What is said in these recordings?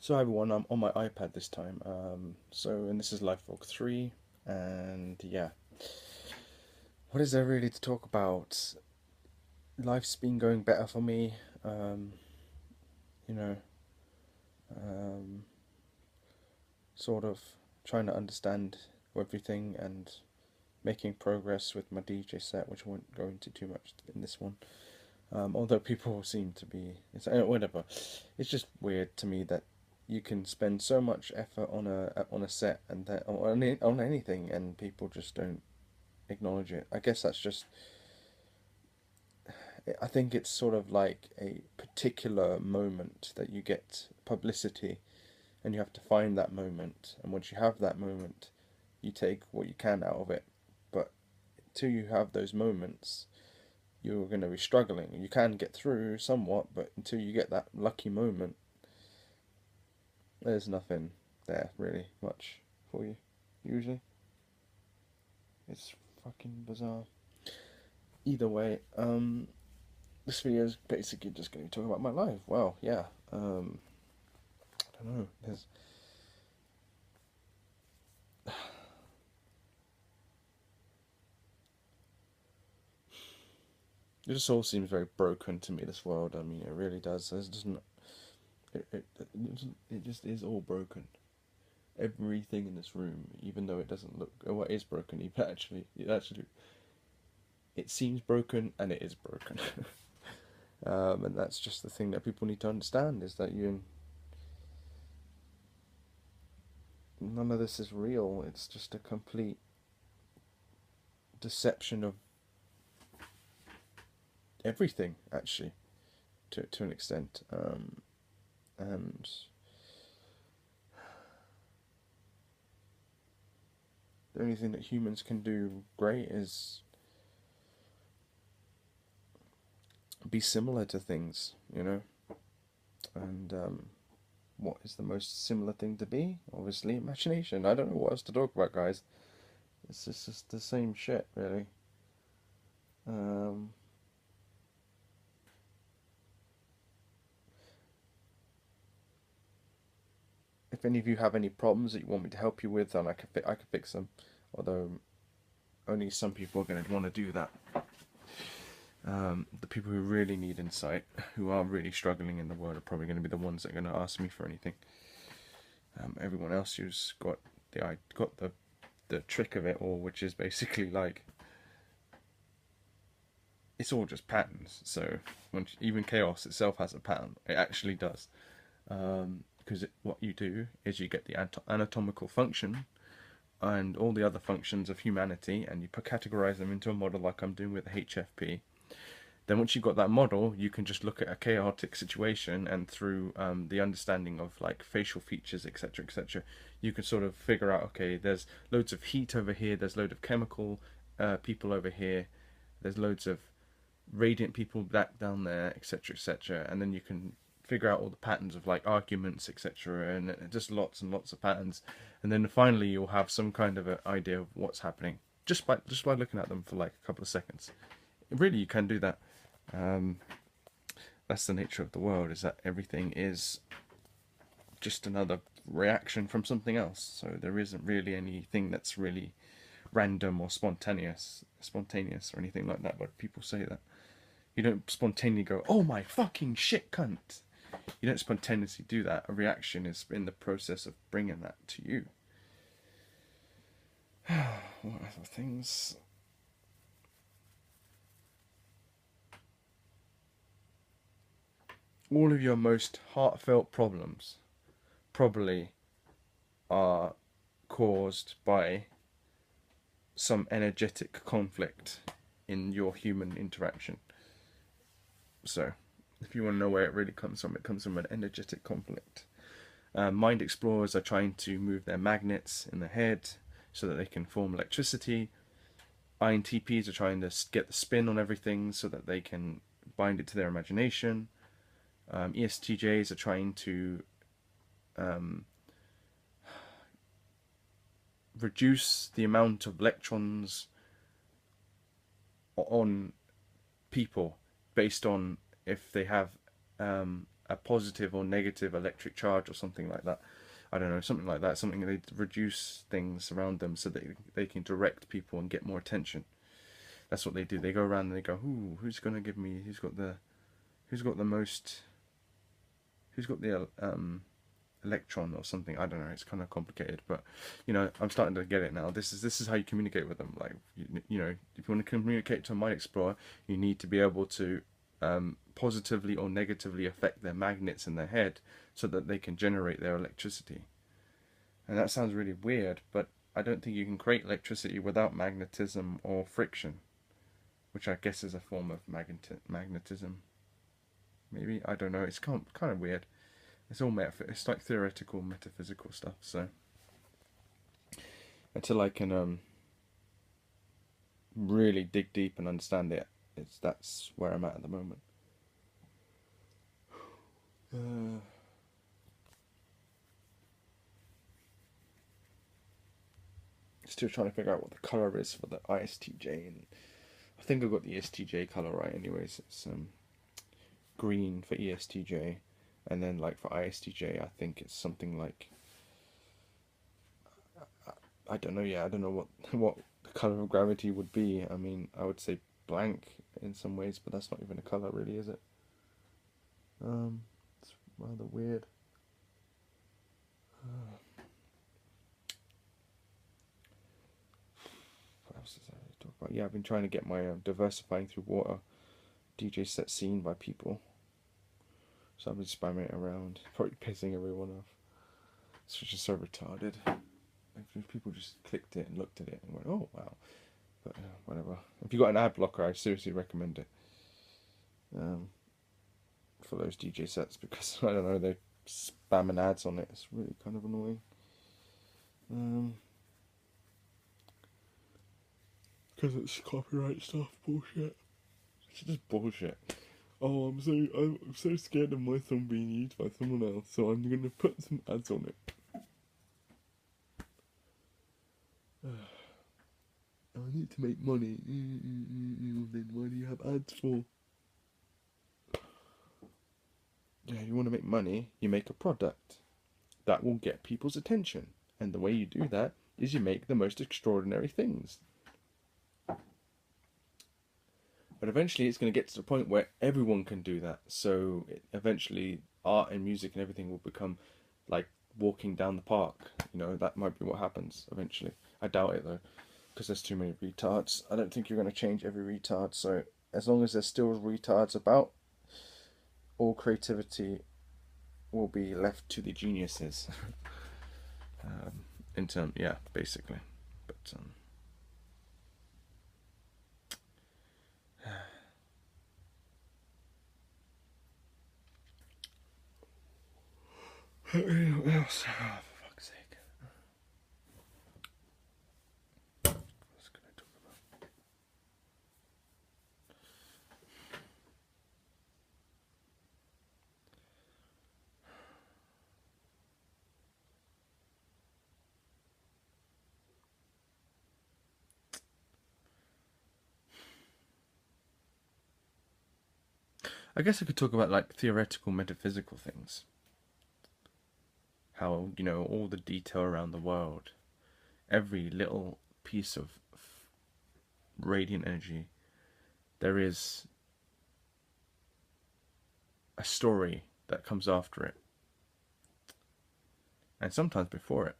So everyone, I'm on my iPad this time. And this is Life Vlog 3, and yeah, what is there really to talk about? Life's been going better for me. Um, you know, um, sort of trying to understand everything and making progress with my DJ set, which I won't go into too much in this one. Although people seem to be, whatever. It's just weird to me that you can spend so much effort on a set and that on anything, and people just don't acknowledge it. I guess that's just. I think it's sort of like a particular moment that you get publicity, and you have to find that moment. And once you have that moment, you take what you can out of it. But until you have those moments, you're going to be struggling. You can get through somewhat, but until you get that lucky moment, there's nothing there really much for you. Usually, it's fucking bizarre. Either way, this video is basically just going to talk about my life. Well, yeah. I don't know. It just all seems very broken to me. This world. I mean, it really does. It doesn't. It just is all broken. Everything in this room, even though it doesn't look, what is broken, even actually, it seems broken and it is broken. And that's just the thing that people need to understand is that none of this is real. It's just a complete deception of everything, actually, to an extent. And the only thing that humans can do great is be similar to things, you know. And what is the most similar thing to be? Obviously, imagination. I don't know what else to talk about, guys. It's just the same shit, really. Um, if any of you have any problems that you want me to help you with, then I can fix them. Although only some people are going to want to do that. The people who really need insight, who are really struggling in the world, are probably going to be the ones that are going to ask me for anything. Everyone else who's got the trick of it all, which is basically like it's all just patterns. So even chaos itself has a pattern. It actually does. Because what you do is you get the anatomical function and all the other functions of humanity, and you categorize them into a model like I'm doing with the HFP. Then once you've got that model, you can just look at a chaotic situation, and through the understanding of like facial features, etc., etc., you can sort of figure out, okay, there's loads of heat over here, there's loads of chemical people over here, there's loads of radiant people back down there, etc., etc., and then you can figure out all the patterns of like arguments, etc., and just lots and lots of patterns, and then finally you'll have some kind of an idea of what's happening just by looking at them for like a couple of seconds. Really, you can do that. Um, that's the nature of the world, is that everything is just another reaction from something else. So there isn't really anything that's really random or spontaneous or anything like that. But people say that you don't spontaneously go, "Oh my fucking shit, cunt." You don't spontaneously do that. A reaction is in the process of bringing that to you. What other things? All of your most heartfelt problems probably are caused by some energetic conflict in your human interaction. So, if you want to know where it really comes from, it comes from an energetic conflict. Mind explorers are trying to move their magnets in the head so that they can form electricity. INTPs are trying to get the spin on everything so that they can bind it to their imagination. ESTJs are trying to reduce the amount of electrons on people based on if they have a positive or negative electric charge or something like that. I don't know, something like that. Something they reduce things around them so that they can direct people and get more attention. That's what they do. They go around and they go, "Ooh, who's gonna give me? Who's got the most? Who's got the electron or something?" I don't know. It's kind of complicated, but you know, I'm starting to get it now. This is how you communicate with them. Like you know, if you want to communicate to a Mind Explorer, you need to be able to positively or negatively affect their magnets in their head so that they can generate their electricity. And that sounds really weird, but I don't think you can create electricity without magnetism or friction, which I guess is a form of magnetism. Maybe, I don't know. It's kind of weird. It's all it's like theoretical metaphysical stuff. So until I can really dig deep and understand it, that's where I'm at the moment. Still trying to figure out what the color is for the ISTJ, and I think I've got the ESTJ color right. Anyways, it's green for ESTJ, and then like for ISTJ, I think it's something like I don't know. Yeah, I don't know what the color of gravity would be. I mean, I would say blank in some ways, but that's not even a color, really, is it? It's rather weird. What else is there to talk about? Yeah, I've been trying to get my Diversifying Through Water DJ set seen by people. So I've been spamming it around, probably pissing everyone off. It's just so retarded. If people just clicked it and looked at it and went, "Oh wow," but whatever. If you got an ad blocker, I seriously recommend it for those DJ sets, because I don't know, they're spamming ads on it. It's really kind of annoying. Because it's copyright stuff, bullshit. It's just bullshit. Oh, I'm so scared of my song being used by someone else, so I'm gonna put some ads on it. I need to make money. Then why do you have ads for? Yeah, you want to make money, you make a product that will get people's attention, and the way you do that is you make the most extraordinary things. But eventually it's going to get to the point where everyone can do that, so eventually art and music and everything will become like walking down the park. You know, that might be what happens eventually. I doubt it though, because there's too many retards. I don't think you're going to change every retard, so as long as there's still retards about, all creativity will be left to the geniuses. Yeah, basically. But what else? Oh, for fuck's sake. What can I talk about? I guess I could talk about like theoretical metaphysical things. How, you know, all the detail around the world, every little piece of radiant energy, there is a story that comes after it. And sometimes before it,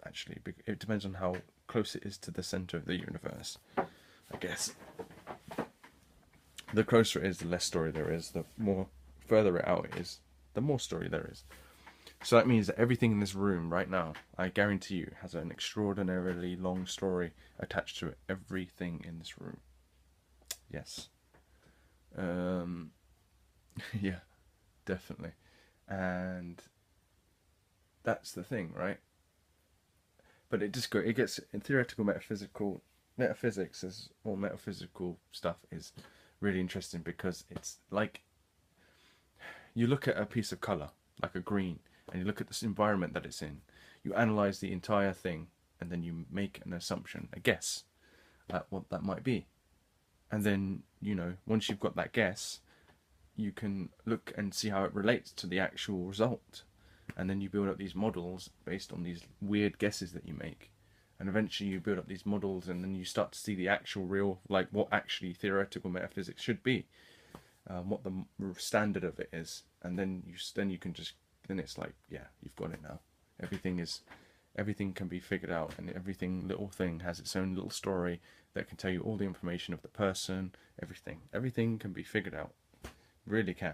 actually. It depends on how close it is to the center of the universe, I guess. The closer it is, the less story there is. The more further it out it is, the more story there is. So that means that everything in this room right now, I guarantee you, has an extraordinarily long story attached to it. Everything in this room. Yes. Yeah, definitely. And that's the thing, right? But it gets in theoretical metaphysics is, or metaphysical stuff is really interesting, because it's like you look at a piece of color, like a green, and you look at this environment that it's in. You analyze the entire thing, and then you make an assumption, a guess at what that might be. And then, you know, once you've got that guess, you can look and see how it relates to the actual result, and then you build up these models based on these weird guesses that you make, and eventually you build up these models, and then you start to see the actual real, like what actually theoretical metaphysics should be, what the standard of it is, and then you can just, then it's like, yeah, you've got it now. Everything can be figured out, and little thing has its own little story that can tell you all the information of the person. Everything can be figured out. Really can.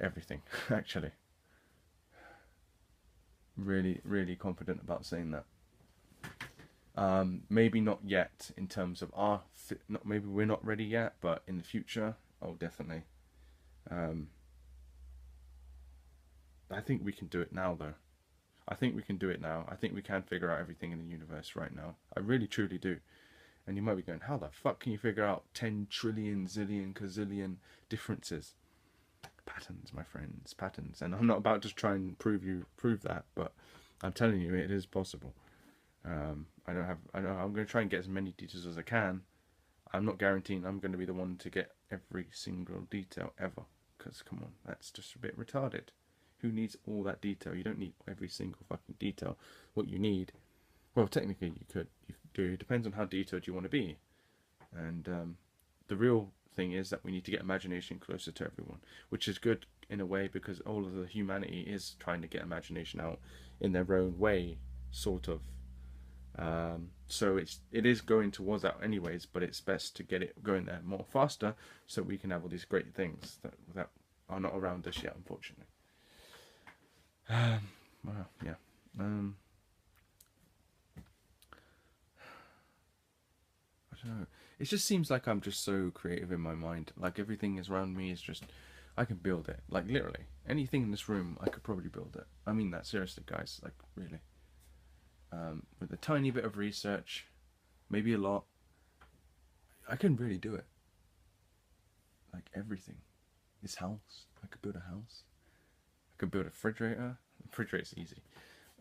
Everything, actually. Really, really confident about saying that. Maybe not yet in terms of maybe we're not ready yet, but in the future, oh, definitely. I think we can do it now, though. I think we can do it now. I think we can figure out everything in the universe right now. I really, truly do. And you might be going, how the fuck can you figure out 10 trillion, zillion, gazillion differences? Patterns, my friends, patterns. And I'm not about to try and prove that, but I'm telling you, it is possible. I'm going to try and get as many details as I can. I'm not guaranteeing I'm going to be the one to get every single detail ever. Because, come on, that's just a bit retarded. Who needs all that detail? You don't need every single fucking detail. What you need, well, technically you could do. It depends on how detailed you want to be. And the real thing is that we need to get imagination closer to everyone, which is good in a way, because all of the humanity is trying to get imagination out in their own way, sort of. So it is going towards that anyways, but it's best to get it going there more faster, so we can have all these great things that are not around us yet, unfortunately. Well, yeah. I don't know. It just seems like I'm just so creative in my mind. Like everything is around me is just, I can build it. Like literally, anything in this room, I could probably build it. I mean that seriously, guys. Like really. With a tiny bit of research, maybe a lot, I can really do it. Like everything. This house, I could build a house. I could build a refrigerator. The refrigerator's easy.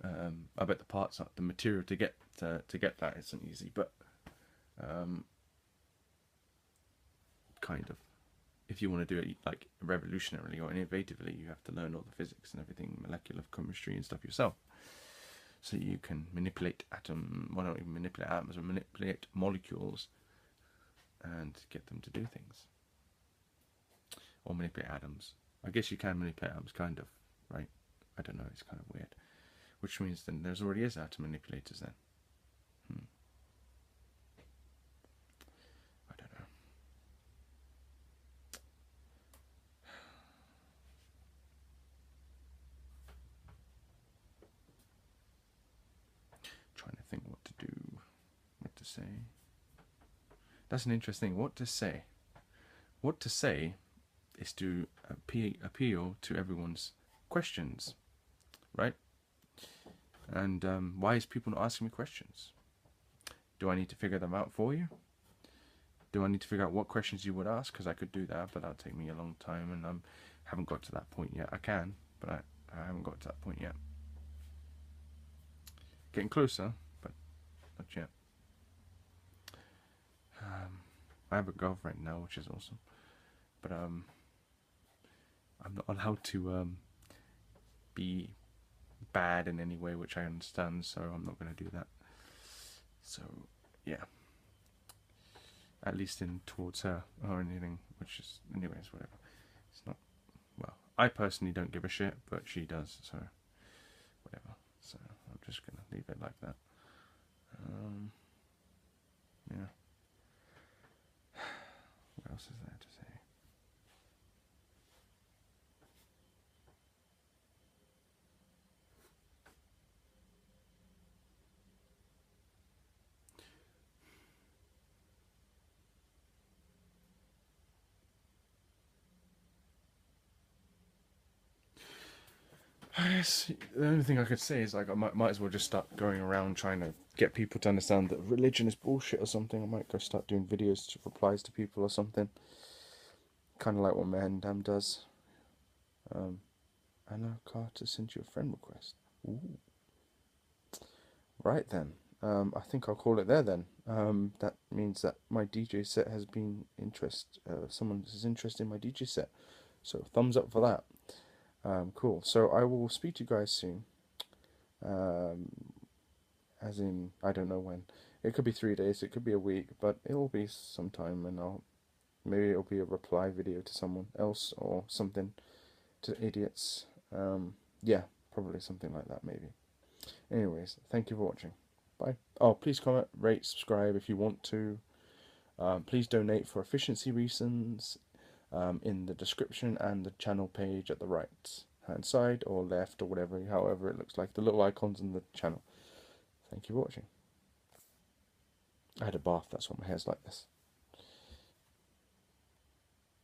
I bet the parts, the material to get that isn't easy, but kind of. If you want to do it like revolutionarily or innovatively, you have to learn all the physics and everything, molecular chemistry and stuff yourself. So you can manipulate well, not even manipulate atoms, but manipulate molecules and get them to do things. Or manipulate atoms. I guess you can manipulate atoms, kind of, right? I don't know, it's kind of weird. Which means then there's already is atom manipulators then. I don't know. Trying to think what to do, what to say. That's an interesting. What to say. What to say is to appeal to everyone's questions, right? And why is people not asking me questions? Do I need to figure them out for you? Do I need to figure out what questions you would ask? Because I could do that, but that'll take me a long time, and I haven't got to that point yet. I can, but I haven't got to that point yet. Getting closer, but not yet. I have a girlfriend now, which is awesome, but I'm not allowed to be bad in any way, which I understand, so I'm not going to do that. So yeah, at least in towards her or anything, which is, anyways, whatever. It's not, well, I personally don't give a shit, but she does, so whatever. So I'm just gonna leave it like that. Yeah. What else is there to say? I guess the only thing I could say is, like, I might as well just start going around trying to get people to understand that religion is bullshit or something. I might go start doing videos to replies to people or something, kind of like what Mahendam does. Anna Carter sent you a friend request. Ooh. Right then. I think I'll call it there then. That means that my DJ set has been someone is interested in my DJ set. So thumbs up for that. Cool. So I will speak to you guys soon. Um, as in, I don't know when. It could be 3 days, it could be a week, but it will be sometime, and maybe it'll be a reply video to someone else or something to idiots. Yeah, probably something like that, maybe. Anyways, thank you for watching. Bye. Oh, please comment, rate, subscribe if you want to. Please donate for efficiency reasons in the description and the channel page at the right hand side or left or whatever, however it looks like, the little icons in the channel. Thank you for watching. I had a bath, that's why my hair's like this.